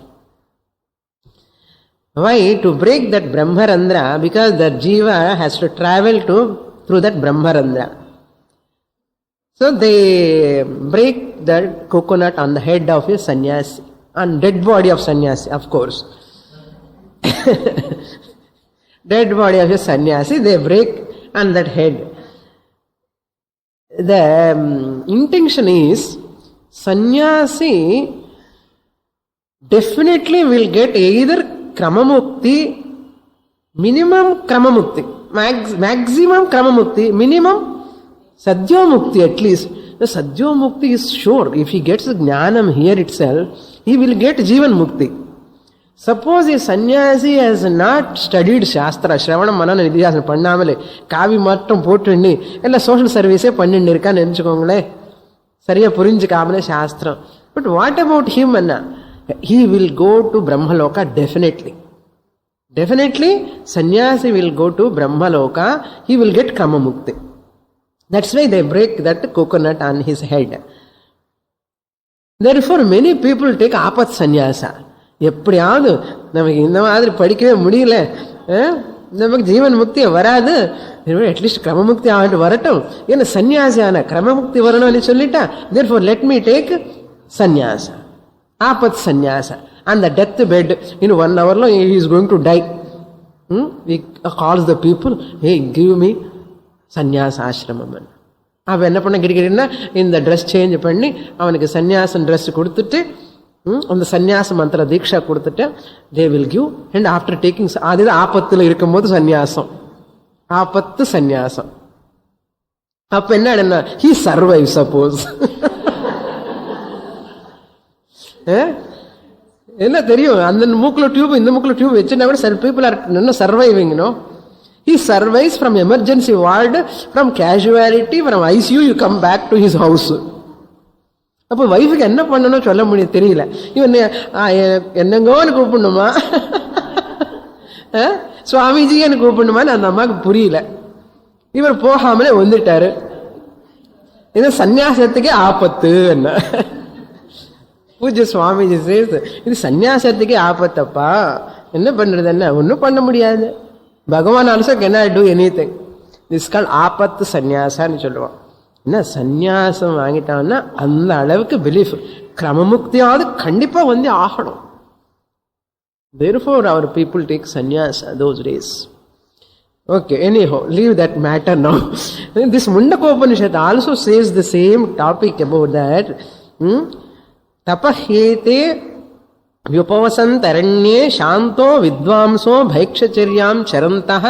Why? To break that Brahmarandra, because the jiva has to travel through that Brahmarandra. So they break the coconut on the head of a sannyasi, on dead body of sannyasi, of course. Dead body of a sannyasi, they break on that head. The intention is, sannyasi definitely will get either kramamukti, minimum kramamukti, maximum kramamukti, minimum Sadyomukti at least. The Sadyomukti is sure. If he gets Jnanam here itself, he will get Jivan Mukti. Suppose a sannyasi has not studied Shastra, Shravana, Manana, Nidhyasana, Pannamale, Kavi Mattam, Pottundi, ella social service, Pannindirka, Nenchukongle, Sariya Purinji Kamane Shastra. But what about him, Anna? He will go to Brahmaloka definitely. Definitely, sannyasi will go to Brahmaloka, he will get Kramamukti. That's why they break that coconut on his head. Therefore, many people take apat sannyasa. எப்படியாவது நமக்கு இந்த மாதிரி படிக்கவே முடியல, நமக்கு ஜீவன் முக்தி வராது, at least கிரமமுக்தி ஆகிட்டு வரட்டும், ஏன்னா சன்னியாசியான கிரமமுக்தி வரணும்னு சொல்லிட்டா, therefore let me take sannyasa, apat sannyasa. On the death bed, in 1 hour he is going to die. He calls the people, hey, give me sannyasa ashramam. அவன் என்ன பண்ண கிரிக்கிறீன்னா, இந்த ட்ரெஸ் சேஞ்ச் பண்ணி அவனுக்கு சன்னியாசம் ட்ரெஸ் கொடுத்துட்டு, அந்த சன்னியாச மந்திர தீட்சா கொடுத்துட்டு, they will give. And after taking, அதுதான் ஆபத்தில் இருக்கும்போது சன்னியாசம், ஆபத்து சன்னியாசம். அப்ப என்ன, ஹி சர்வைவ். சப்போஸ் என்ன தெரியும், அந்த மூக்குல டியூப் இந்த மூக்குல டியூப் வச்சுன்னா கூட people are surviving. He survives from emergency ward, from casualty, from ICU, you come back to his house. அப்போ வைஃபுக்கு என்ன பண்ணணும் சொல்ல முடியும் தெரியல. இவன் என்னங்கோன்னு கூப்பிடணுமா, சுவாமிஜின்னு கூப்பிடணுமான்னு அந்த அம்மாவுக்கு புரியல. இவர் போகாமலே வந்துட்டாரு. இது சன்னியாசத்துக்கே ஆபத்து. என்ன பூஜ்ய சுவாமிஜி சேஸ், இது சன்னியாசத்துக்கே ஆபத்தப்பா, என்ன பண்றது, என்ன ஒன்றும் பண்ண முடியாது. பகவான் also cannot do anything. This is called ஆபத்து சந்நியாசான்னு சொல்லுவான். என்ன சந்நியாசம் வாங்கிட்டான்னா அந்த அளவுக்கு பிலீஃப், கிரமமுக்தியாவது கண்டிப்பா வந்து ஆகணும். Therefore our people take sannyasa those days. Okay, anyhow, leave that matter now. This Mundakopanishad also says the same topic about that. Tapahete vyupavasantharanye shanto vidvamso bhaikshacharyaam charantah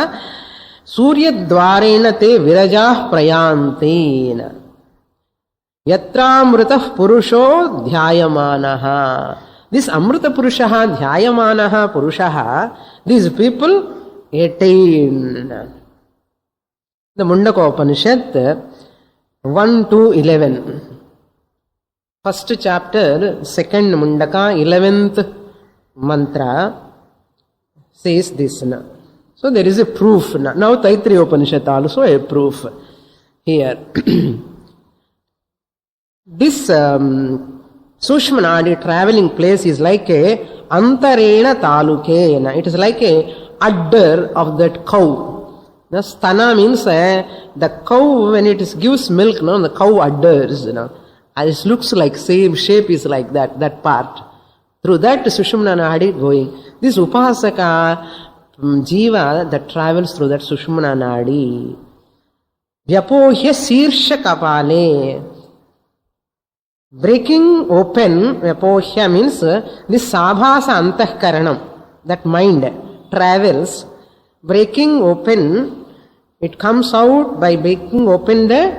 सूर्यद्वारेण ते विरजाः प्रयान्तेन यत्र अमृतः पुरुषो ध्यायमानः. This Amrita Purushaha Dhyayamanaha Purushaha, these people attain. The Mundaka Upanishad 1-11. First chapter, second Mundaka, 11th mantra says this. So there is a proof. Now Taittiriya Upanishad also a proof here. This Sushma Nadi traveling place is like a Antarena Talukena. It is like a udder of that cow. The stana means the cow when it gives milk, the cow udders. It looks like same shape is like that part. Through that Sushma Nadi going. This Upasaka Jiva that travels through that Sushumna Nadi. Vyapohya Sirsha Kapale. Breaking open, Vyapohya means this Sabhasa Antahkaranam, that mind travels. Breaking open, it comes out by breaking open the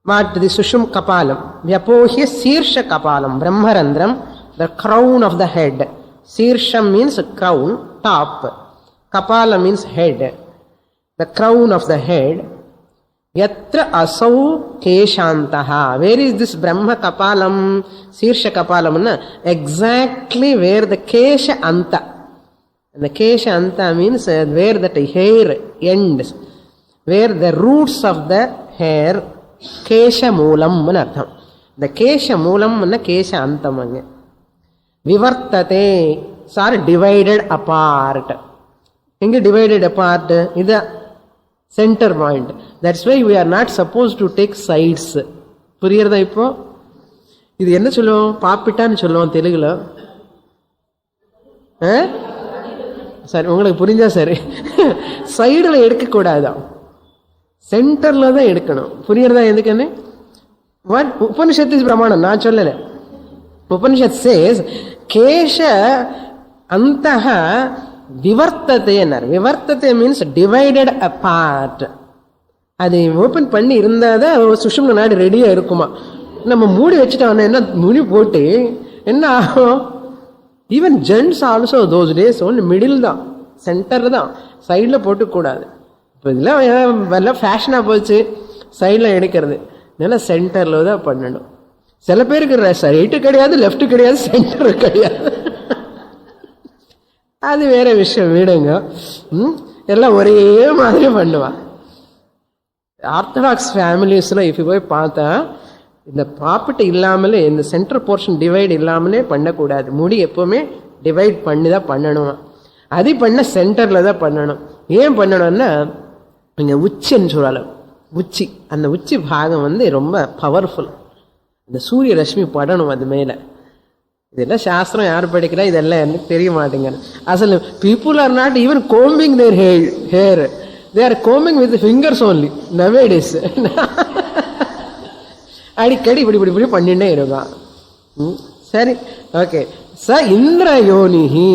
Sushum Kapalam. Vyapohya Sirsha Kapalam, Brahmarandram, the crown of the head. Sirsham means crown, top. Kapala means head. The crown of the head. Yatra asau keshantaha. Where is this Brahma Kapalam, Sirsha Kapalam? Exactly where the Kesha Anta. And the Kesha Anta means where that hair ends. Where the roots of the hair, Kesha Moolam Manartham. The Kesha Moolam Mana Kesha Antamanga. Vivartate are divided apart. Inge divided apart is the center point. That's why we are not supposed to take sides. புரியுறதா இப்போ? இது என்ன சொல்லுவோம்? பாப்பிட்டான்னு சொல்லுவோம் தெலுங்குல. சரி, உங்களுக்கு புரிஞ்சா சரி. சைடில் எடுக்கக்கூடாதான், சென்டர்ல தான் எடுக்கணும். புரியுறதா எதுக்குன்னு? What Upanishad is Brahmana, நான் சொல்லல. Upanishad says Kesha Antaha Vivartate. Vivartate means divided apart. அது ஓப்பன் பண்ணி இருந்தாதான் சுஷும்ன நாடு ரெடியா இருக்குமா. நம்ம மூடி வச்சுட்டோம், என்ன முனி போட்டு என்ன ஆகும்? Even gents also those days ஒன்று மிடில் தான், சென்டர் தான், சைடில் போட்டுக்கூடாது. இப்போ இதெல்லாம் எல்லாம் ஃபேஷனாக போச்சு சைடில் எடுக்கிறது. நல்லா சென்டரில் தான் பண்ணணும். சில பேருக்கு ரைட்டு கிடையாது, லெஃப்ட் கிடையாது, சென்டர் கிடையாது. அது வேற விஷயம் விடுங்க. எல்லாம் ஒரே மாதிரி பண்ணுவான். ஆர்த்தடாக்ஸ் ஃபேமிலிஸ்ல இப்போ போய் பார்த்தா இந்த ப்ராப்பர்ட்டி இல்லாமலே, இந்த சென்டர் போர்ஷன் டிவைட் இல்லாமலே பண்ணக்கூடாது. முடி எப்பவுமே டிவைட் பண்ணி தான் பண்ணணும். அது பண்ண சென்டர்ல தான் பண்ணணும். ஏன் பண்ணணும்னா இங்க உச்சின்னு சொல்லலாம். உச்சி, அந்த உச்சி பாகம் ரொம்ப பவர்ஃபுல். இந்த சூரிய ரஷ்மி படணும் அது மேல. இதெல்லாம் சாஸ்திரம் யார் படிக்கிறா, இதெல்லாம் எனக்கு தெரிய மாட்டேங்குது. அசல் people are not even combing their hair, they are combing with fingers only nowadays. அடிக்கடி இப்படி இப்படி இப்படி பண்ணிட்டே இருக்கான். சரி, ஓகே. ச இந்திர யோனிஹி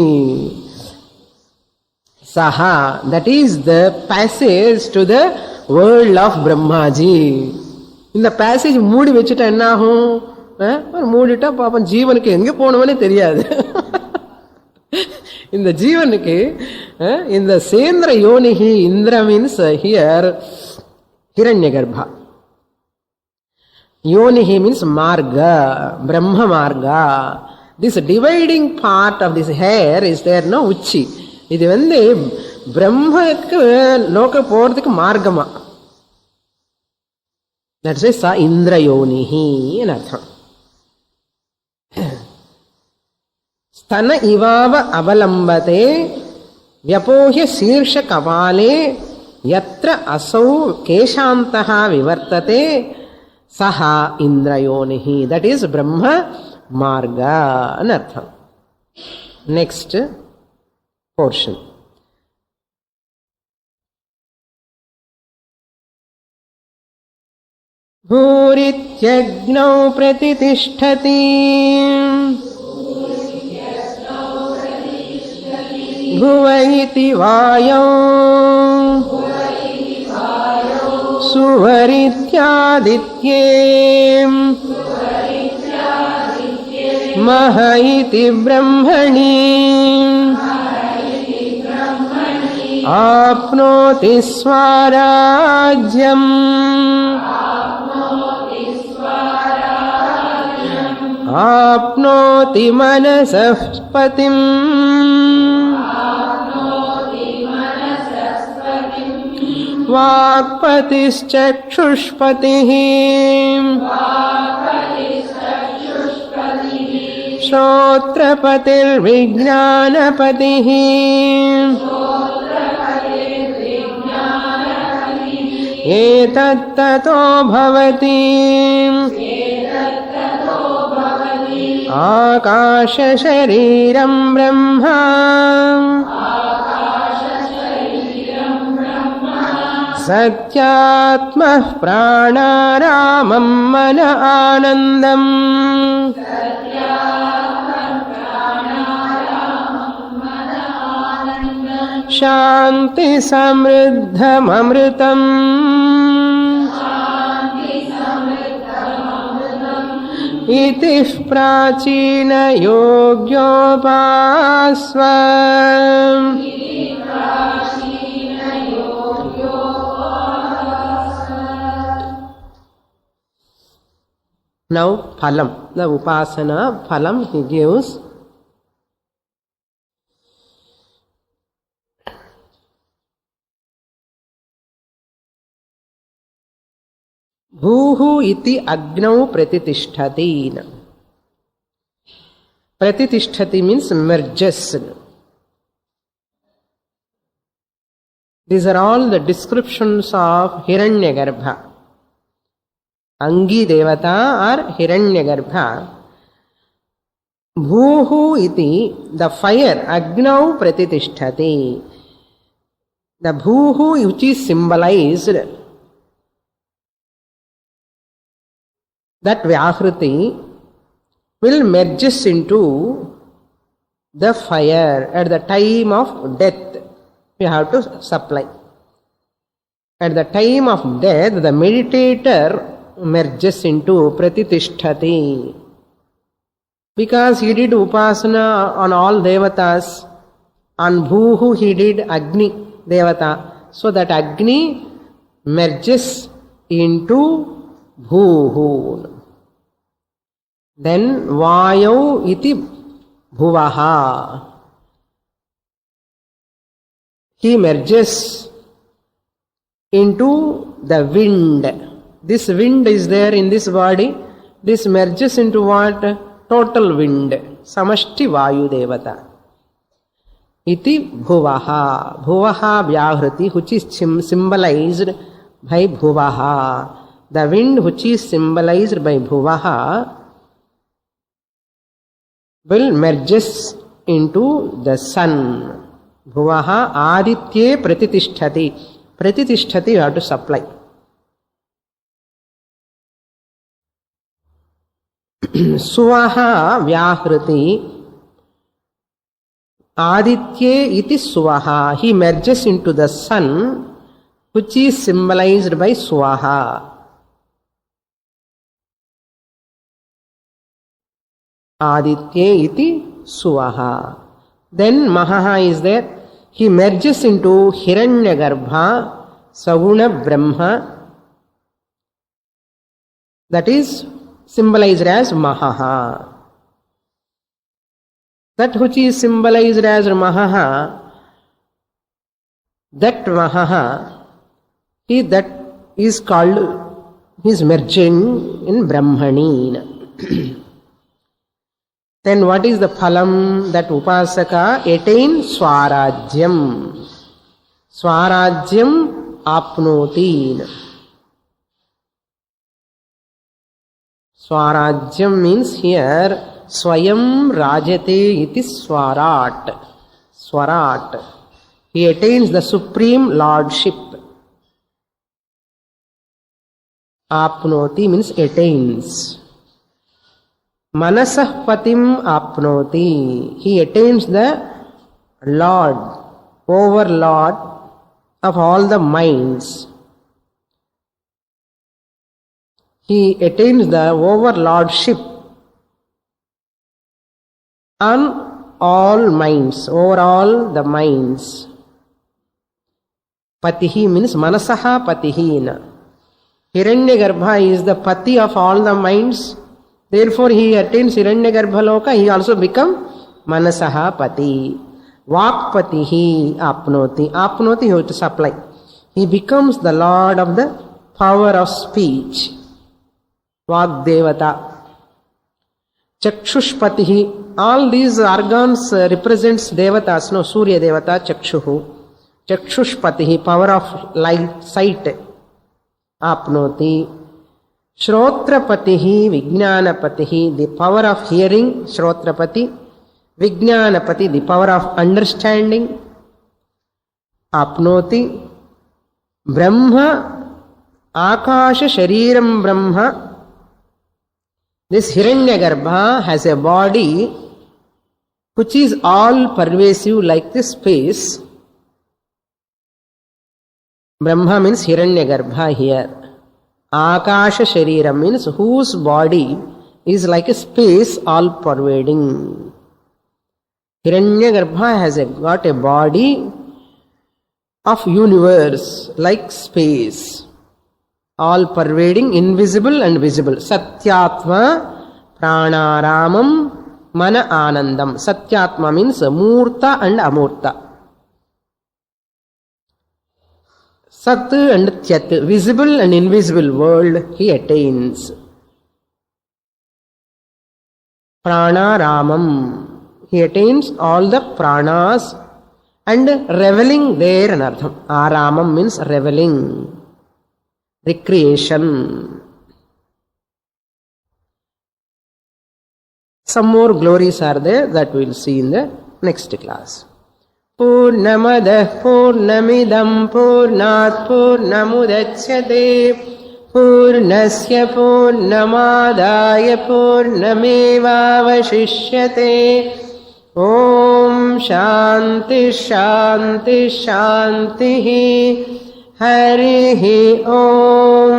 சஹா, that is the passage to the world of Brahmaji. இந்த பேசேஜ் மூடி வச்சுட்டா என்ன ஆகும்? மூடிட்டா பாப்போம், ஜீவனுக்கு எங்க போனவனே தெரியாது. இந்த ஜீவனுக்கு இந்த சேந்திர யோனிஹி, Indra means here Hiranyagarbha. Yonihi means marga, Brahma marga. This dividing part of this hair is there, no, uchi. இது பிரம்மக்கு நோக்க போறதுக்கு மார்க்கமா. That's why sa indra yonihi ன்னு அர்த்தம். ஸ்தன இவாவ அவலம்பதே வியபோஹ்ய சீர்ஷ கபாலே யத்ர அசௌ கேஷாந்தஹ விவர்த்ததே சஹா இந்திரயோனிஹி. தட் இஸ் பிரம்ம மார்கா அர்த்தம். Next portion. பூரித்யக்னௌ பிரதிதிஷ்டதி भुव इति वायौ सुवरित्यादित्ये मह इति ब्रह्मणि आप्नोति स्वाराज्यम् आप्नोति मनसः पतिम् वाक्पतिश्चक्षुष्पतिः श्रोत्रपतिर्विज्ञानपतिः एतत्ततो भवति आकाशशरीरं ब्रह्मा सत्यात्मः प्राणारामं मन आनन्दम् शान्ति समृद्धममृतम् इति प्राचीनयोग्योपास्व Now phalam, the upasana phalam he gives. Bhuhu iti agnau pratitishthati. Pratitishthati means merges. These are all the descriptions of Hiranyagarbha. Angi Devata or Hiranyagarbha. Bhuhu iti, the fire, Agnau pratitishthati. The Bhuhu which is symbolized, that Vyahruti will merges into the fire at the time of death. You have to supply. At the time of death, the meditator merges into pratitishthati. Because he did upasana on all devatas, on Bhuhu he did Agni devata. So that Agni merges into Bhuhu. Then Vayau iti Bhuvaha. He merges into the wind. This wind is there in this body. This merges into what? Total wind. Samashti Vayu Devata. Iti Bhuvaha. Bhuvaha Vyahruti, which is symbolized by Bhuvaha. The wind which is symbolized by Bhuvaha will merges into the sun. Bhuvaha aditye pratitishthati. Pratitishthati you have to supply. Suvaha vyahruti. Aditye iti suvaha. He merges into the sun which is symbolized by suvaha. Aditye iti suvaha. Then Mahaha is there. He merges into Hiranyagarbha, Saguna Brahma. That is symbolized as Mahaha. That which is symbolized as Mahaha, that Mahaha, that is called, he is merging in Brahmani. Then what is the phalam that upasaka attains? Swarajyam. Swarajyam apnoti. Swarajyam means here Swayam Rajate iti Swarat. Swarat. He attains the supreme lordship. Apnoti means attains. Manasah patim apnoti. He attains the Lord, overlord of all the minds. He attains the overlordship on all minds, over all the minds. Patihi means Manasaha Patihina. Hiranyagarbha is the Pati of all the minds. Therefore, he attains Hiranyagarbha Loka, he also becomes Manasaha Pati. Vakpatihi apnoti. Apnoti, you have to supply. He becomes the Lord of the power of speech. Vagdevata. Chakshushpatihi. All these organs represents devatas. No, Surya Devata, Chakshuhu. Chakshushpatihi, power of light, sight. Apnoti. Shrotrapatihi, Vijnanapatihi, the power of hearing, Shrotrapati. Vijnanapati, the power of understanding. Apnoti. Brahma, Akasha Shariram Brahma. This Hiranyagarbha has a body which is all pervasive like this space. Brahma means Hiranyagarbha here. Akasha Shariram means whose body is like a space all pervading. Hiranyagarbha has got a body of universe like space, all pervading, invisible and visible. Satyatma Pranaramam Mana Anandam. Satyatma means Murta and Amurta. Sat and Tyat, visible and invisible world he attains. Pranaramam, he attains all the pranas and reveling there anartham. Aramam means reveling, recreation. Some more glories are there that we will see in the next class. Purnamadah Purnamidam Purnat Purnamudachyate Purnasya Purnamadaya Purnamevavashishyate. Om Shanti Shanti Shanti. Harihi Om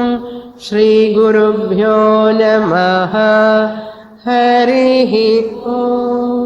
Shri Gurubhyo Namaha. Harihi Om.